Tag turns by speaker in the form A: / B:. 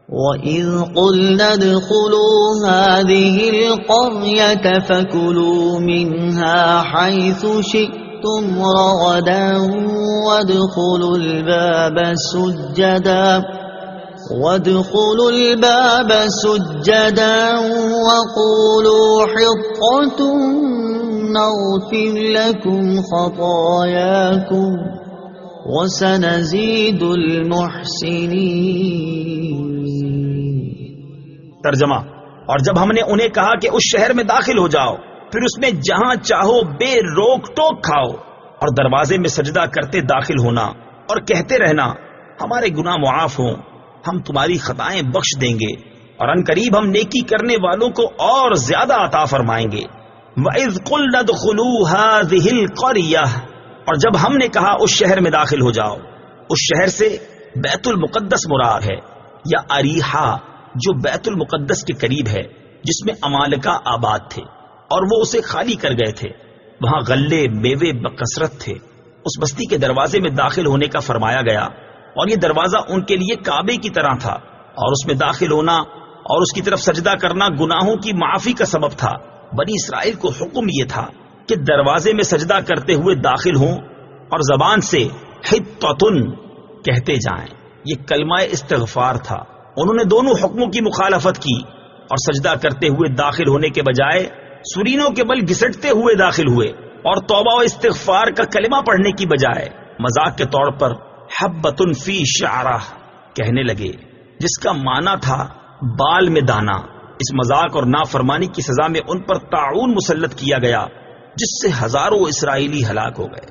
A: وَإِذْ قُلْنَا ادْخُلُوا هَٰذِهِ الْقَرْيَةَ فَكُلُوا مِنْهَا حَيْثُ شِئْتُمْ رَغَدًا وَادْخُلُوا الْبَابَ سُجَّدًا وَقُولُوا حِطَّةٌ نَغْفِرْ لَكُمْ خَطَايَاكُمْ وَسَنَزِيدُ الْمُحْسِنِينَ۔
B: ترجمہ: اور جب ہم نے انہیں کہا کہ اس شہر میں داخل ہو جاؤ، پھر اس میں جہاں چاہو بے روک ٹوک کھاؤ، اور دروازے میں سجدہ کرتے داخل ہونا اور کہتے رہنا ہمارے گناہ معاف ہوں، ہم تمہاری خطائیں بخش دیں گے، اور ان قریب ہم نیکی کرنے والوں کو اور زیادہ عطا فرمائیں گے۔ وَإِذْ قُلْنَا ادْخُلُوا هَٰذِهِ الْقَرْيَةَ، اور جب ہم نے کہا اس شہر میں داخل ہو جاؤ، اس شہر سے بیت المقدس مراد ہے، یا اریحا جو بیت المقدس کے قریب ہے، جس میں عمالقہ آباد تھے اور وہ اسے خالی کر گئے تھے۔ وہاں غلے میوے بکثرت تھے۔ اس بستی کے دروازے میں داخل ہونے کا فرمایا گیا، اور یہ دروازہ ان کے لیے کعبے کی طرح تھا، اور اس میں داخل ہونا اور اس کی طرف سجدہ کرنا گناہوں کی معافی کا سبب تھا۔ بنی اسرائیل کو حکم یہ تھا کہ دروازے میں سجدہ کرتے ہوئے داخل ہوں اور زبان سے حطۃ کہتے جائیں۔ یہ کلمہ استغفار تھا۔ انہوں نے دونوں حکموں کی مخالفت کی اور سجدہ کرتے ہوئے داخل ہونے کے بجائے سرینوں کے بل گھسٹتے ہوئے داخل ہوئے، اور توبہ و استغفار کا کلمہ پڑھنے کی بجائے مذاق کے طور پر حبۃ فی شعرہ کہنے لگے، جس کا معنی تھا بال میں دانا۔ اس مذاق اور نافرمانی کی سزا میں ان پر طاعون مسلط کیا گیا، جس سے ہزاروں اسرائیلی ہلاک ہو گئے۔